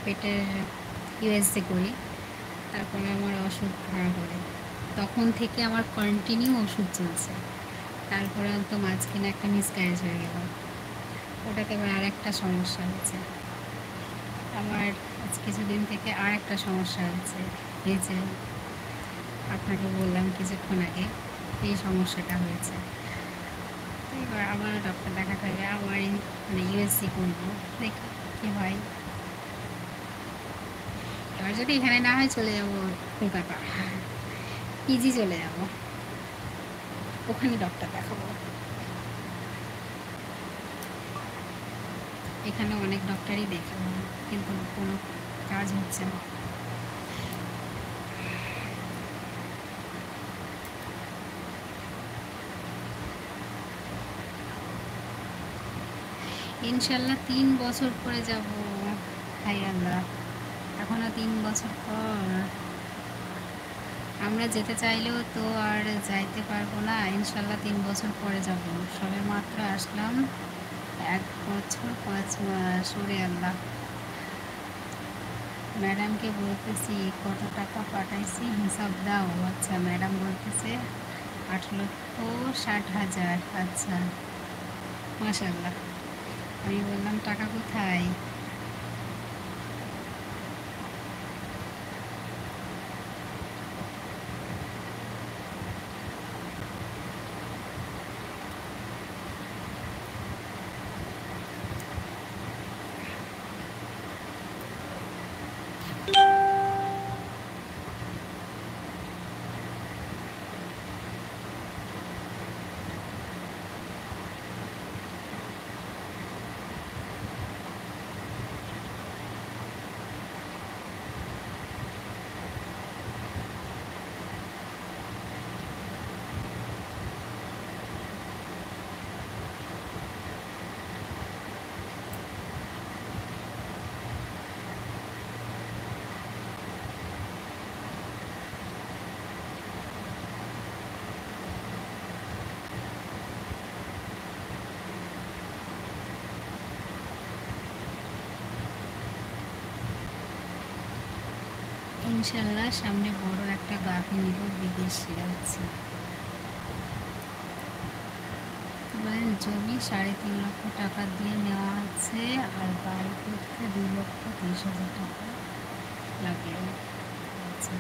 পেটের ইউএসএ করি, তারপরে আমার ওষুধ ধরা পড়ে। তখন থেকে আমার কন্টিনিউ ওষুধ চলছে। তারপরে তো মাঝখানে একটা মিসক্যারেজ হয়ে গেল, ওটাতে আবার আর একটা সমস্যা হয়েছে। আমার আজ কিছুদিন থেকে আর একটা সমস্যা হয়েছে, এই যে আপনাকে বললাম কিছুক্ষণ আগে এই সমস্যাটা হয়েছে। তো এবার আবার ডক্টর দেখাতে হবে, আবার মানে ইউএসসি করবো, দেখি কী হয়। এবার যদি এখানে না হয় চলে যাবো কলকাতা, পিজি চলে যাব, ওখানে ডক্টর দেখাবো। এখানে অনেক ডক্টরই দেখাবো, কিন্তু কোনো কাজ হচ্ছে না। ইনশাল্লাহ 3 বছর পরে যাব। হাই আল্লাহ, এখনো 3 বছর পর আমরা যেতে চাইলেও তো আর যাইতে পারবো না। ইনশাল্লাহ 3 বছর পরে যাব। সবে মাত্র আসলাম, 1 বছর 5 মাস। ওরে আল্লাহ, ম্যাডামকে বলতেছি কত টাকা পাঠাইছি হিসাব দাও। আচ্ছা, ম্যাডাম বলতেছে 8,60,000। আচ্ছা, মাশাআল্লাহ। আমি বললাম টাকা কোথায়? ইনশাল্লাহ সামনে বড় একটা গাভী নিব, বিদেশে যাচ্ছি। জমি 3.5 লক্ষ টাকা দিয়ে নেওয়া আছে, আর বাড়ি করতে 2,30,000 টাকা লাগলো। আচ্ছা,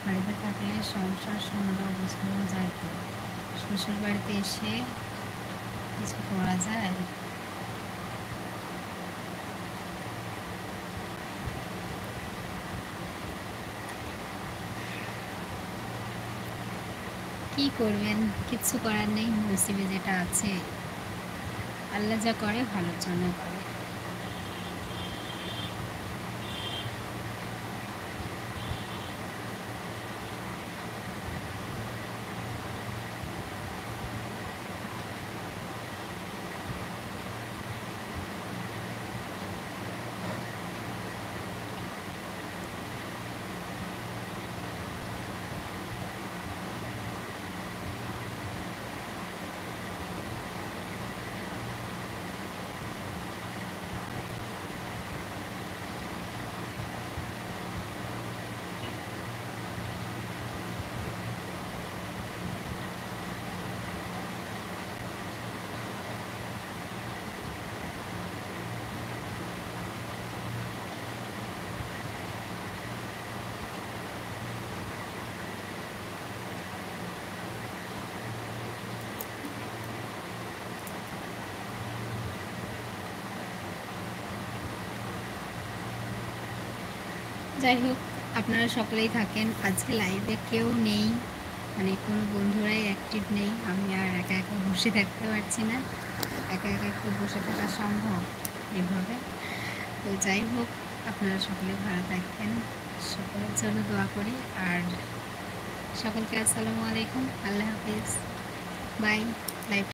বাড়িতে থাকলে সংসার সুন্দর গোছানো যায় তো, শ্বশুর বাড়িতে এসে কিছু করা যায়? কি করবেন, কিচ্ছু করার নেই। নসিবে যেটা আছে, আল্লাহ যা করে ভালোর জন্য করে। যাই হোক, আপনারা সকলেই থাকেন। আজকে লাইভে কেউ নেই, মানে কোনো বন্ধুরাই অ্যাক্টিভ নেই। আমি আর একা একা বসে থাকতে পারছি না, একা একা একটু বসে থাকা সম্ভব এভাবে? তো যাই হোক, আপনারা সকলে ভালো থাকবেন, সকলের জন্য দোয়া করি। আর সকলকে আসসালামু আলাইকুম, আল্লাহ হাফিজ, বাই। লাইভ